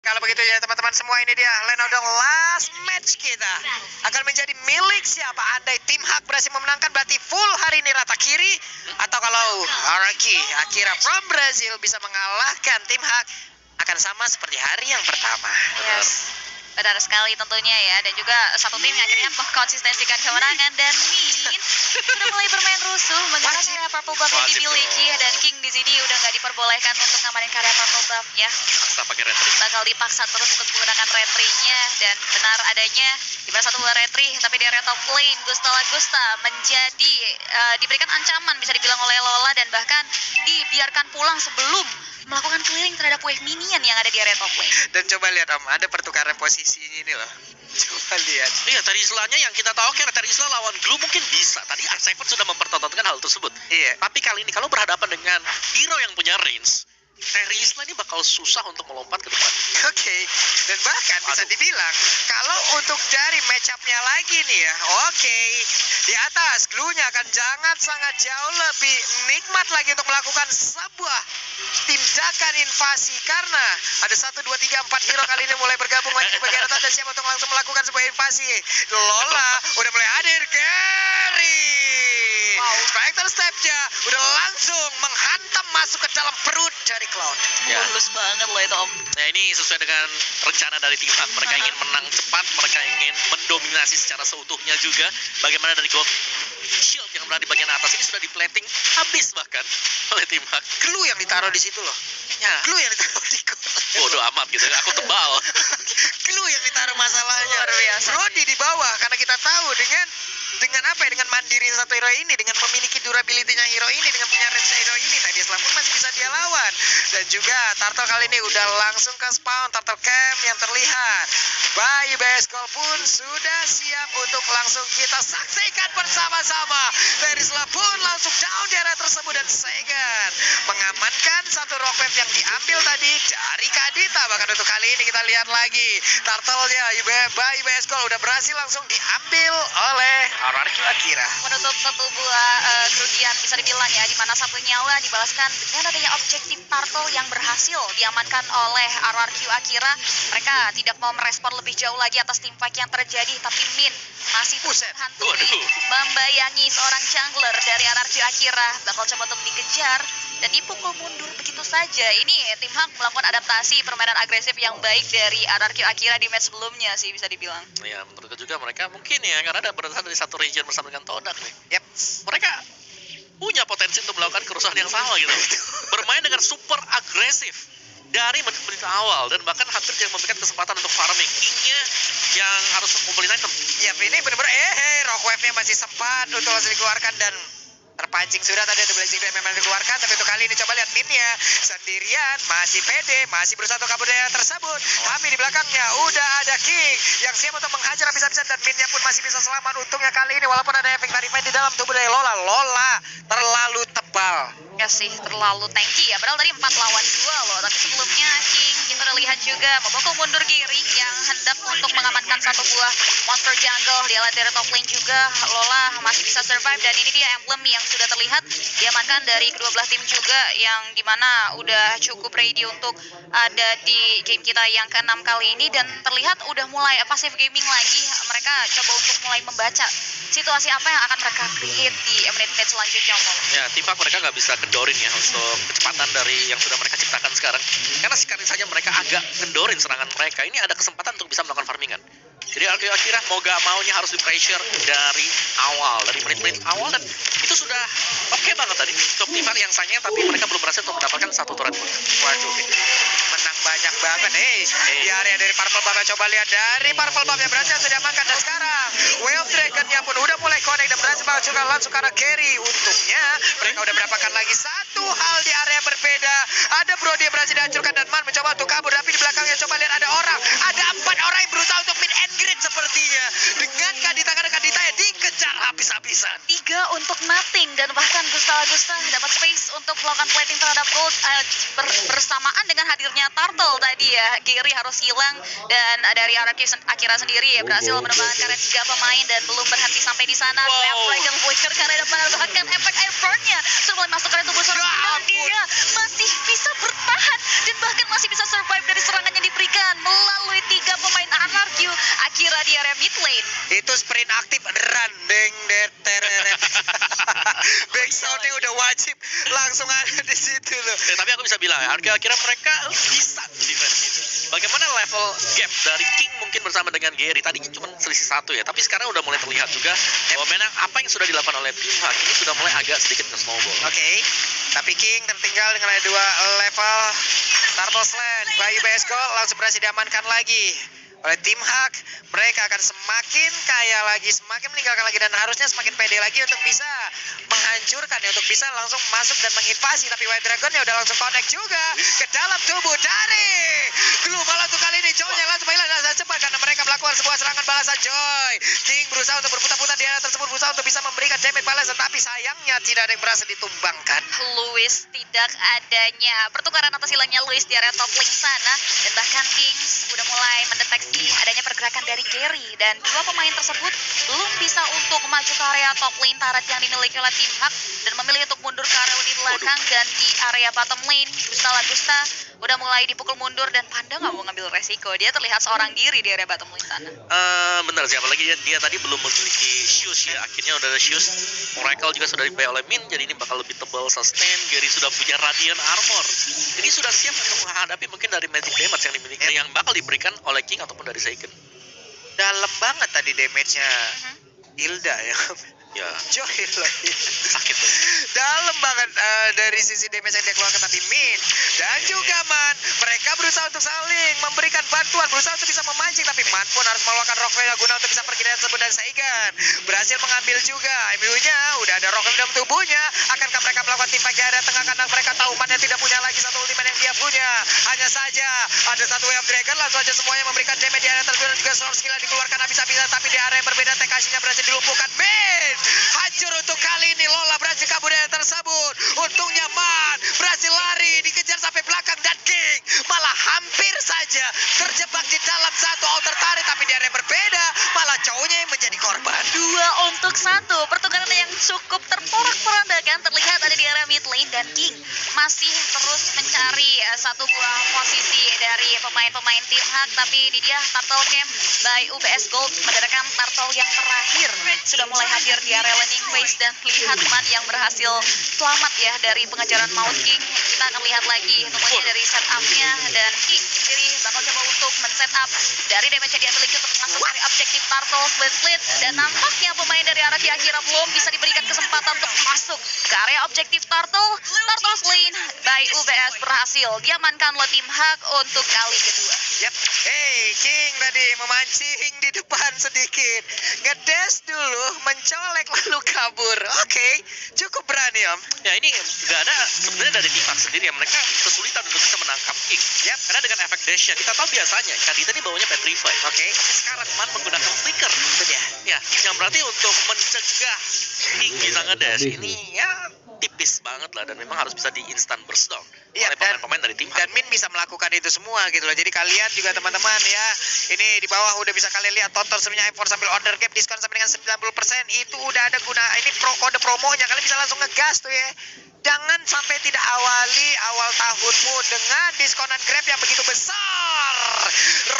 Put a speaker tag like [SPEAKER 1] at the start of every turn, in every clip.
[SPEAKER 1] Kalau begitu ya teman-teman semua, ini dia Lane of the Last Match kita. Akan menjadi milik siapa? Andai tim Hak berhasil memenangkan berarti full hari ini rata kiri. Atau kalau Araki Akira from Brazil bisa mengalahkan tim Hak, akan sama seperti hari yang pertama.
[SPEAKER 2] Yes. Benar sekali tentunya ya. Dan juga satu tim yang akhirnya mengkonsistensikan kemenangan. Dan Min sudah mulai bermain rusuh menggunakan karya purple buff yang dimiliki. Dan King di sini udah nggak diperbolehkan untuk ngamanin karya purple buff ya.
[SPEAKER 3] Paksa pakai retri.
[SPEAKER 2] Bakal dipaksa terus untuk menggunakan retrinya. Dan benar adanya di mana satu buah retri, tapi di area top lane Gusta menjadi diberikan ancaman bisa dibilang oleh Lola. Dan bahkan dibiarkan pulang sebelum melakukan clearing terhadap wave minion yang ada di area top lane.
[SPEAKER 1] Dan coba lihat Om, ada pertukaran posisi ini loh. Coba lihat.
[SPEAKER 3] Iya, tadi istilahnya yang kita tahu kan tadi istilah lawan Glue mungkin bisa. Tadi Arcseven sudah mempertontonkan hal tersebut.
[SPEAKER 1] Iya.
[SPEAKER 3] Tapi kali ini kalau berhadapan dengan hero yang punya range, Terry Isla ini bakal susah untuk melompat ke depan.
[SPEAKER 1] Oke. Dan bahkan bisa dibilang kalau untuk dari match-up-nya lagi nih ya, oke, di atas Glue-nya akan sangat jauh lebih nikmat lagi untuk melakukan sebuah tindakan invasi, karena ada 1, 2, 3, 4 hero kali ini mulai bergabung lagi di bagian atas dan siap untuk langsung melakukan sebuah invasi. Lola udah mulai hadir, Gary.
[SPEAKER 2] Wow.
[SPEAKER 1] Spectre step-nya udah langsung menghantam masuk ke dalam perut dari Cloud.
[SPEAKER 3] Ya.
[SPEAKER 2] Mulus banget loh itu Om.
[SPEAKER 3] Nah, ini sesuai dengan rencana dari tim Hak. Mereka ingin menang cepat, mereka ingin mendominasi secara seutuhnya juga. Bagaimana dari gold shield yang berada di bagian atas ini sudah di-plating habis bahkan oleh tim Hak.
[SPEAKER 1] Glue yang ditaruh di situ loh.
[SPEAKER 3] Ya,
[SPEAKER 1] Glue yang ditaruh di gold.
[SPEAKER 3] bodoh amat gitu. Aku tebal.
[SPEAKER 1] Glue yang ditaruh masalahnya.
[SPEAKER 2] Luar biasa.
[SPEAKER 1] Brody di bawah, karena kita tahu dengan apa ya, dengan mandiri satu hero ini, dengan memiliki durability-nya hero ini, dengan punya range hero ini, tadi Islam pun masih bisa dia lawan. Dan juga Turtle kali ini udah langsung ke spawn, Turtle Camp yang terlihat. Bayu Beskol pun sudah siap untuk langsung kita saksikan bersama-sama. Terisla pun langsung down di area tersebut dan Segan mengamankan satu rock wave yang diambil tadi dari Kadita. Bahkan untuk kali ini kita lihat lagi Turtle-nya Bayu Beskol udah berhasil langsung diambil oleh RRQ Akira.
[SPEAKER 2] Menutup satu buah kerugian bisa dibilang ya, di mana satu nyawa dibalaskan dengan adanya objektif Turtle yang berhasil diamankan oleh RRQ Akira. Mereka tidak mau merespon lebih jauh lagi atas tim fight yang terjadi, tapi Min masih hantui membayangi seorang jungler dari RRQ Akira, bakal coba untuk dikejar dan dipukul mundur begitu saja. Ini tim Hak melakukan adaptasi permainan agresif yang baik dari RRQ Akira di match sebelumnya sih bisa dibilang.
[SPEAKER 3] Ya, menurutku juga mereka mungkin ya, karena ada berasal dari satu region bersama dengan Todak nih.
[SPEAKER 1] Yep.
[SPEAKER 3] Mereka punya potensi untuk melakukan kerusuhan yang sama gitu. Bermain dengan super agresif dari menit-menit awal dan bahkan hampir tidak memberikan kesempatan untuk farming. King-nya yang harus mengumpulin item.
[SPEAKER 1] Ya, ini benar-benar rock wave-nya masih sempat untuk langsung dikeluarkan dan terpancing sudah tadi ada blazing flame memang dikeluarkan. Tapi untuk kali ini coba lihat Min-nya sendirian, masih pede, masih berusaha untuk kabur dari area tersebut. Tapi di belakangnya udah ada King yang siap untuk menghajar habis-habisan dan Min-nya pun masih bisa selamat. Untungnya kali ini walaupun ada efek tarifnya di dalam tubuh dari Lola terlalu tebal.
[SPEAKER 2] Ya sih, terlalu tanky ya. Padahal tadi 4 lawan 2 loh. Tapi sebelumnya King kita udah lihat juga membokong mundur Giri yang hendak untuk mengamankan satu buah monster jungle di area top lane juga. Lola masih bisa survive dan ini dia emblem yang sudah terlihat diamankan dari kedua belah tim juga, yang dimana udah cukup ready untuk ada di game kita yang ke-6 kali ini. Dan terlihat udah mulai passive gaming lagi. Mereka coba untuk mulai membaca situasi apa yang akan mereka create di menit-menit selanjutnya.
[SPEAKER 3] Ya, tim Hak mereka nggak bisa kendorin ya untuk kecepatan dari yang sudah mereka ciptakan sekarang. Karena sekali saja mereka agak kendorin serangan mereka, ini ada kesempatan untuk bisa melakukan farmingan. Jadi Akira mau gak maunya harus di pressure dari awal, dari menit-menit awal, dan itu sudah oke banget tadi untuk tim Hak yang sayangnya, tapi mereka belum berhasil untuk mendapatkan satu turret pun.
[SPEAKER 1] Waduh, menang banyak banget. Di area dari Purple Buff, coba lihat dari Purple Buff yang berhasil sudah makan. Dan sekarang Wave Dragon-nya pun udah mulai connect dan berhasil juga langsung ke arah carry. Untungnya mereka udah mendapatkan lagi satu hal di area berbeda. Ada Brody yang berhasil dihancurkan dan Man mencoba untuk kabur, tapi di belakangnya coba lihat ada 4 orang yang berusaha untuk mid and grid sepertinya. Dengan Kadita, karena Kadita yang dikejar habis-habisan.
[SPEAKER 2] 3 untuk nothing, dan bahkan Gusta dapat space untuk melakukan plating terhadap gold bersamaan dengan hadirnya Turtle tadi ya. Giri harus hilang, dan dari Akira sendiri ya berhasil menemukan karena 3 pemain dan belum berhenti sampai di sana. Dragon Flicker karena depan, bahkan efek air burn-nya sudah mulai masuk ke tubuh seorang, dan dia masih bisa bertahan dan bahkan masih bisa survive dari serangan yang diberikan.
[SPEAKER 1] sprint aktif run deng der tereret. Backsoundnya udah wajib langsung ada di situ loh.
[SPEAKER 3] Tapi aku bisa bilang ya, kira-kira mereka bisa defense itu. Bagaimana level gap dari King mungkin bersama dengan Gary, tadinya cuma selisih 1 ya, tapi sekarang udah mulai terlihat juga bahwa memang apa yang sudah dilakukan oleh tim Hak ini sudah mulai agak sedikit nge-snowball.
[SPEAKER 1] Oke, tapi King tertinggal dengan ada 2 level. Turtle Slant, Bayu BS Gold langsung berhasil diamankan lagi oleh tim Hak. Mereka akan semakin kaya lagi, semakin meninggalkan lagi, dan harusnya semakin pede lagi untuk bisa menghancurkan ya, untuk bisa langsung masuk dan menginvasi. Tapi White Dragon-nya udah langsung connect juga ke dalam tubuh dari Glue. Malah untuk kali ini Joy-nya langsung hilang dan cepat karena mereka melakukan sebuah serangan balasan Joy. King berusaha untuk berputar-putar di area tersebut, berusaha untuk bisa memberikan damage balasan, tapi sayangnya tidak ada yang berhasil ditumbangkan.
[SPEAKER 2] Lewis tidak adanya pertukaran atas hilangnya Lewis di area top lane sana, dan bahkan Kings udah mulai mendeteksi adanya pergerakan dari Gary, dan 2 pemain tersebut belum bisa untuk maju ke area top lane turret yang dimiliki oleh tim Hak dan memilih untuk mundur ke area di belakang. Dan di area bottom lane Gusta udah mulai dipukul mundur, dan Panda nggak mau ngambil resiko, dia terlihat seorang diri di area bottom lane sana.
[SPEAKER 3] Benar sih, apalagi dia tadi belum memiliki shoes ya, akhirnya udah ada shoes. Oracle juga sudah dibayar oleh Min, jadi ini bakal lebih tebal sustain. Gary sudah punya Radiant Armor, jadi sudah siap untuk menghadapi mungkin dari magic damage yang dimiliki, yang bakal diberikan oleh King ataupun dari Seiken.
[SPEAKER 1] Dalam banget tadi damage-nya Hilda ya.
[SPEAKER 3] Ya,
[SPEAKER 1] Joy lagi.
[SPEAKER 3] sakit tuh.
[SPEAKER 1] Dalam banget dari sisi damage yang dia keluarkan, tapi Min dan juga Man, mereka berusaha untuk saling memberikan bantuan, berusaha untuk bisa memancing, tapi Man pun harus mengeluarkan Rockville guna untuk bisa pergi dari tersebut. Dan Saigan berhasil mengambil juga MU-nya, udah ada Rockville dalam tubuhnya. Akankah mereka melakukan tim pagi area tengah, karena mereka tahu Man yang tidak punya lagi satu ultimate yang dia punya. Hanya saja ada satu Wave Dragon, langsung aja semuanya memberikan damage di area tersebut, dan juga Soul Skill dikeluarkan habis-habisan, tapi di area yang berbeda TKC-nya berhasil dilumpuhkan. Min hancur untuk kali ini. Lola berhasil kabur dari tersebut. Untungnya Man berhasil lari, dikejar sampai belakang, dan King malah hampir saja terjebak di dalam satu outer turret, tapi di area berbeda malah cowoknya yang menjadi korban.
[SPEAKER 2] 2 untuk 1, pertukaran yang cukup terporak-porandakan terlihat ada di area mid lane, dan King masih terus mencari satu buah posisi dari pemain-pemain tim Hak. Tapi ini dia Turtle Camp by UBS Gold mengadakan turtle yang terakhir sudah mulai hadir di area landing phase, dan lihat Man yang berhasil selamat ya dari pengejaran Maut King. Kita akan lihat lagi tentunya dari setup-nya, dan King sendiri bakal coba untuk men-setup dari damage yang dia miliki untuk masuk dari objektif Turtle Split, dan nampaknya pemain dari arah Akira belum bisa diberikan kesempatan untuk masuk ke area objektif Turtle Lane by UBS berhasil diamankan oleh tim Hak untuk kali kedua.
[SPEAKER 1] Yap, hey King tadi memancing di depan sedikit, ngedes dulu, mencolek lalu kabur. Oke, cukup berani Om.
[SPEAKER 3] Ya, ini nggak ada sebenarnya dari tim Hak sendiri ya, mereka kesulitan untuk bisa menangkap King.
[SPEAKER 1] Yap,
[SPEAKER 3] Karena dengan efek dash-nya, kita tahu biasanya Kadita ini bawanya Petrify.
[SPEAKER 1] oke.
[SPEAKER 3] Sekarang Man menggunakan flicker.
[SPEAKER 1] Itu dia.
[SPEAKER 3] Ya, yang berarti untuk mencegah King bisa ngedash ini ya tipis banget lah, dan memang harus bisa di instant burst down
[SPEAKER 1] Iya,
[SPEAKER 3] oleh pemain-pemain dari tim
[SPEAKER 1] Dan
[SPEAKER 3] Hak.
[SPEAKER 1] Min bisa melakukan itu semua gitu loh. Jadi kalian juga teman-teman ya, ini di bawah udah bisa kalian lihat, tonton serunya M4 sambil order cap diskon sampai dengan 90%. Itu udah ada guna, ini kode promonya, kalian bisa langsung ngegas tuh ya. Jangan sampai tidak awali awal tahunmu dengan diskonan Grab yang begitu besar.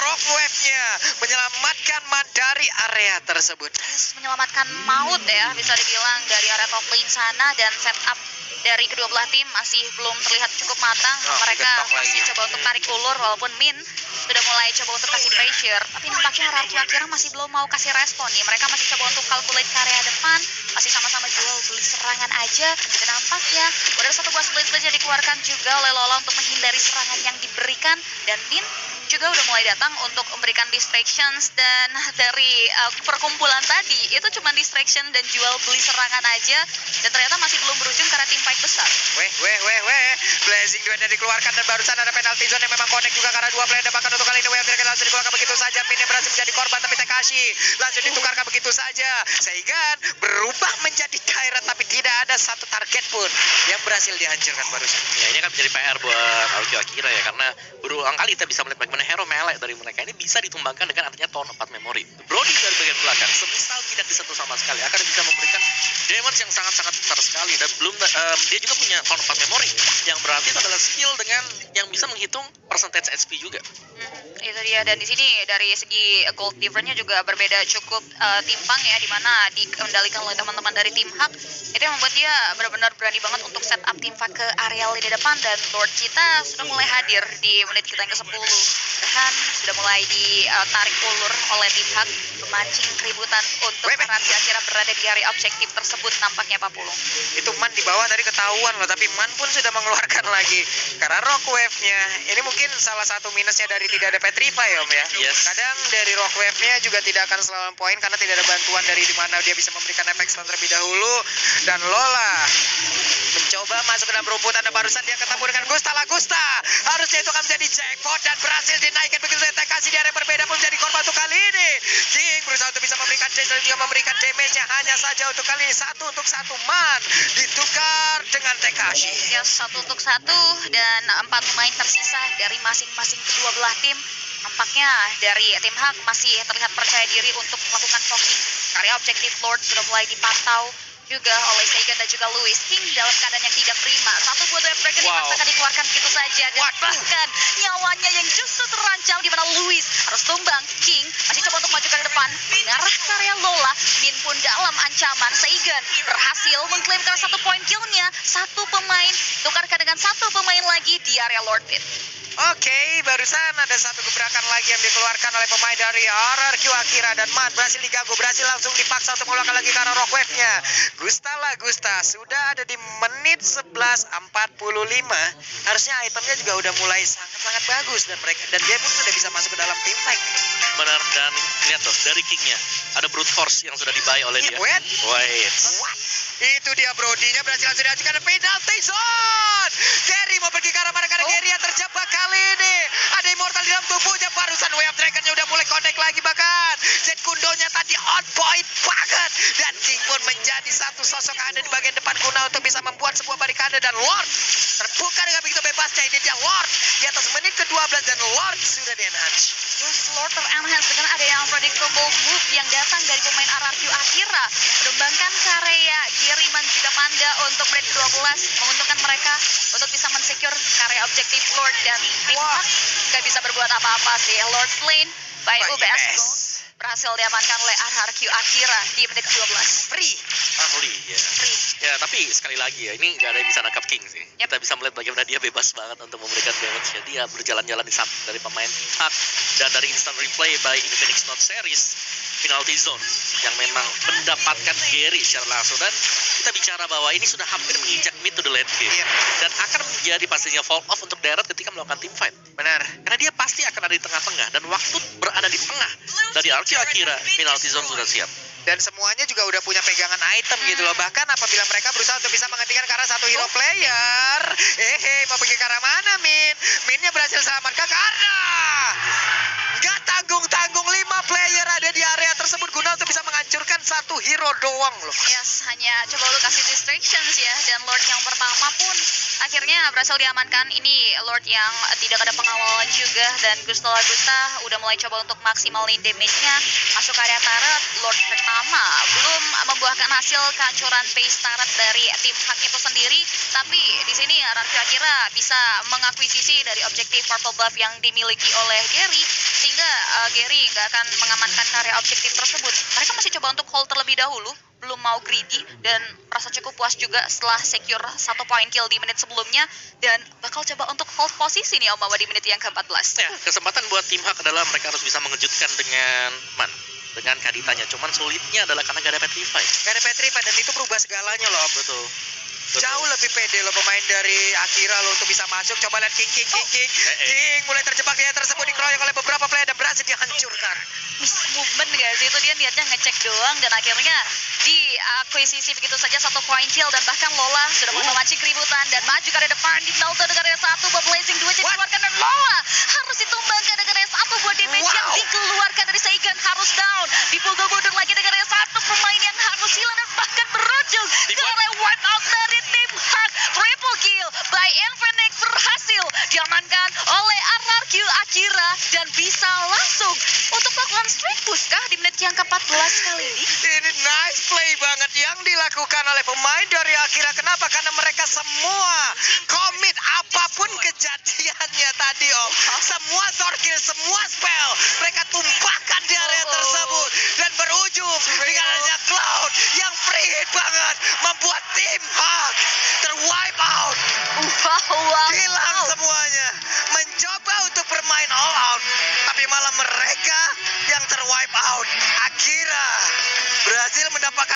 [SPEAKER 1] Rock Wave-nya menyelamatkan Man dari area tersebut.
[SPEAKER 2] Menyelamatkan Maut ya, bisa dibilang dari area top lane sana, dan setup dari kedua belah tim masih belum terlihat cukup matang. Mereka
[SPEAKER 1] getok
[SPEAKER 2] masih
[SPEAKER 1] lagi.
[SPEAKER 2] coba untuk tarik ulur, walaupun Min sudah mulai coba untuk kasih pressure, tapi nampaknya Rarky Akira masih belum mau kasih respon nih. Mereka masih coba untuk calculate ke area depan, masih sama-sama jual beli serangan aja, dan nampaknya udah ada satu buah split yang dikeluarkan juga oleh Lola untuk menghindari serangan yang diberikan, dan Min juga udah mulai datang untuk memberikan distractions. Dan dari perkumpulan tadi itu cuma distraction dan jual beli serangan aja, dan ternyata masih belum berujung karena tim fight besar.
[SPEAKER 1] Weh. Blazing duetnya dikeluarkan, dan barusan ada penalty zone yang memang connect juga karena 2 player bahkan untuk kali ini Wave Dragon langsung dikeluarkan begitu saja. Min yang berhasil menjadi korban, tapi Tekashi langsung ditukarkan begitu saja. Seigan berubah menjadi Tyrant, tapi tidak ada satu target pun yang berhasil dihancurkan barusan.
[SPEAKER 3] Ya, ini kan menjadi PR buat Rarky Akira ya, karena berulang kali kita bisa melihat bagaimana hero melee dari mereka ini bisa ditumbangkan dengan adanya Tone 4 Memory. Brody dari bagian belakang, semisal tidak disentuh sama sekali, akan bisa memberikan damage yang sangat-sangat besar sekali, dan belum dia juga punya Tone 4 Memory, yang berarti itu adalah skill dengan yang bisa menghitung percentage HP juga.
[SPEAKER 2] Itu itu dia. Dan di sini dari segi gold difference-nya juga berbeda cukup timpang ya, di mana dikendalikan oleh teman-teman dari tim Hak. Itu yang membuat dia benar-benar berani banget untuk set up tim Hak ke area lini depan, dan Lord kita sudah mulai hadir di menit kita yang ke-10. Bahkan sudah mulai ditarik ulur oleh tim Hak, memancing keributan untuk Rarky Akira berada di area objektif tersebut nampaknya Pak Pulung.
[SPEAKER 1] Itu Man di bawah tadi ketahuan loh, tapi Man pun sudah mengeluarkan lagi karena rock wave-nya. Ini mungkin salah satu minusnya dari tidak ada Petrify Om ya.
[SPEAKER 3] Yes.
[SPEAKER 1] Kadang dari rock wave-nya juga tidak akan selalu poin karena tidak ada bantuan dari dimana dia bisa memberikan efek stun terlebih dahulu. Dan Lola mencoba masuk ke dalam rumputan dan barusan dia ketemu dengan Gusta. Harusnya itu akan menjadi jackpot dan berhasil dinaikkan begitu saja. Kasih di area berbeda pun menjadi korban untuk kali ini. King berusaha untuk bisa memberikan chase dan juga memberikan damage-nya hanya saja untuk kali ini 1 untuk 1 Man ditukar dengan Tekashi.
[SPEAKER 2] Ya, 1 untuk 1 dan 4 pemain tersisa dari masing-masing kedua belah tim. Nampaknya dari tim Hak masih terlihat percaya diri untuk melakukan poking. Karya objektif Lord sudah mulai dipantau juga oleh Seigan dan juga Louis. King dalam keadaan yang tidak prima. 1 buah Wave Breaker dipaksakan dikeluarkan begitu saja. Dan bahkan nyawanya yang justru terancam di mana Louis harus tumbang. King masih coba untuk maju ke depan, mengarah ke area Lola. Min pun dalam ancaman. Seigan berhasil mengklaimkan 1 poin kill-nya. 1 pemain tukarkan dengan 1 pemain lagi di area Lord Pit.
[SPEAKER 1] Oke, barusan ada 1 gebrakan lagi yang dikeluarkan oleh pemain dari RRQ Akira dan Man berhasil diganggu, berhasil langsung dipaksa untuk mengeluarkan lagi karena rock wave-nya. Gusta sudah ada di menit 11:45. Harusnya itemnya juga udah mulai sangat-sangat bagus dan dia pun sudah bisa masuk ke dalam tim fight.
[SPEAKER 3] Benar, dan lihat tuh dari King-nya ada brute force yang sudah dibuy oleh dia.
[SPEAKER 1] Wait. Itu dia Brody-nya berhasil langsung diajukan penalty zone. Gary mau pergi ke arah mana? Karena Gary yang terjebak kali ini. Ada immortal di dalam tubuhnya. Barusan Wave Dragon-nya udah mulai connect lagi bahkan. Jet Kundonya tadi on point banget. Dan King pun menjadi satu sosok ada di bagian depan guna untuk bisa membuat sebuah barikade. Dan Lord terbuka dengan begitu bebasnya. Ini dia Lord di atas menit ke-12 dan Lord sudah di-enhance.
[SPEAKER 2] Yes, Lord ter-enhance dengan ada yang unpredictable move yang datang dari pemain RRQ Akira. Menumbangkan karya Giriman juga Panda untuk menit ke-12, menguntungkan mereka untuk bisa mensecure karya objektif Lord, dan tim Hak nggak bisa berbuat apa-apa sih. Lord slain by UBS Go berhasil diamankan oleh RRQ Akira di menit ke-12.
[SPEAKER 1] Free.
[SPEAKER 3] Ya. Ya, tapi sekali lagi ya, ini nggak ada yang bisa nangkap King sih. Kita bisa melihat bagaimana dia bebas banget untuk memberikan damage ya. Dia berjalan-jalan di samping dari pemain Hak, dan dari instant replay by Infinix Note Series penalty zone yang memang mendapatkan Gary secara langsung, dan kita bicara bahwa ini sudah hampir menginjak mid to the late game dan akan menjadi pastinya fall off untuk Darat ketika melakukan team fight.
[SPEAKER 1] Benar,
[SPEAKER 3] karena dia pasti akan ada di tengah-tengah, dan waktu berada di tengah dari RRQ Akira, penalty zone sudah siap.
[SPEAKER 1] Dan semuanya juga udah punya pegangan item gitu loh. Bahkan apabila mereka berusaha untuk bisa menghentikan karena 1 hero player. Mau pergi ke arah mana Min? Minnya berhasil selamatkan karena nggak tanggung-tanggung 5 player ada di area tersebut guna untuk bisa menghancurkan 1 hero doang loh.
[SPEAKER 2] Yes, hanya coba lu kasih distractions ya. Dan Lord yang pertama pun akhirnya berhasil diamankan. Ini Lord yang tidak ada pengawalan juga, dan Gusta udah mulai coba untuk maksimalin damage-nya masuk ke area turret. Lord pertama belum membuahkan hasil kehancuran base turret dari tim Hak itu sendiri, tapi di sini RRQ Akira bisa mengakuisisi dari objektif purple buff yang dimiliki oleh Gary, sehingga Gary nggak akan mengamankan karya objektif tersebut. Mereka masih coba untuk hold terlebih dahulu, belum mau greedy, dan merasa cukup puas juga setelah secure 1 point kill di menit sebelumnya, dan bakal coba untuk hold posisi nih Om Bawa di menit yang ke-14.
[SPEAKER 3] Ya, kesempatan buat tim Hak adalah mereka harus bisa mengejutkan dengan kaditanya. Cuman sulitnya adalah karena gak ada Petrify.
[SPEAKER 1] Gak ada Petrify, dan itu berubah segalanya loh.
[SPEAKER 3] Betul.
[SPEAKER 1] Jauh lebih pede loh pemain dari Akira loh untuk bisa masuk. Coba lihat King. King mulai terjebak dia tersebut, dikeroyok oleh beberapa player dan berhasil dihancurkan.
[SPEAKER 2] Miss movement guys, itu dia niatnya ngecek doang, dan akhirnya diakuisisi begitu saja 1 point kill. Dan bahkan Lola sudah mulai memancing keributan dan maju ke depan di Melter dengan ada 1 buah blazing 2 jadi dikeluarkan, dan Lola harus ditumbangkan dengan ada 1 buah damage yang dikeluarkan dari Seigan, harus down. Dipukul mundur lagi dengan ada 1 pemain yang harus hilang, dan bahkan berujung ke arah wipe out dari tim Hak. Triple kill by Infinix berhasil diamankan oleh RRQ Akira dan bisa langsung langsung untuk melakukan straight push kah di menit yang ke-14 kali ini?
[SPEAKER 1] Ini nice play banget yang dilakukan oleh pemain dari Akira. Kenapa? Karena mereka semua komit apapun kejadiannya tadi, Om. Semua sword kill, semua spell mereka tumpahkan di area tersebut dan berujung dengan adanya Cloud yang free hit banget membuat tim Hawk terwipe out.
[SPEAKER 2] Wow.
[SPEAKER 1] Hilang semuanya. Mencoba untuk bermain all out, tapi malah mereka yang terwipe out.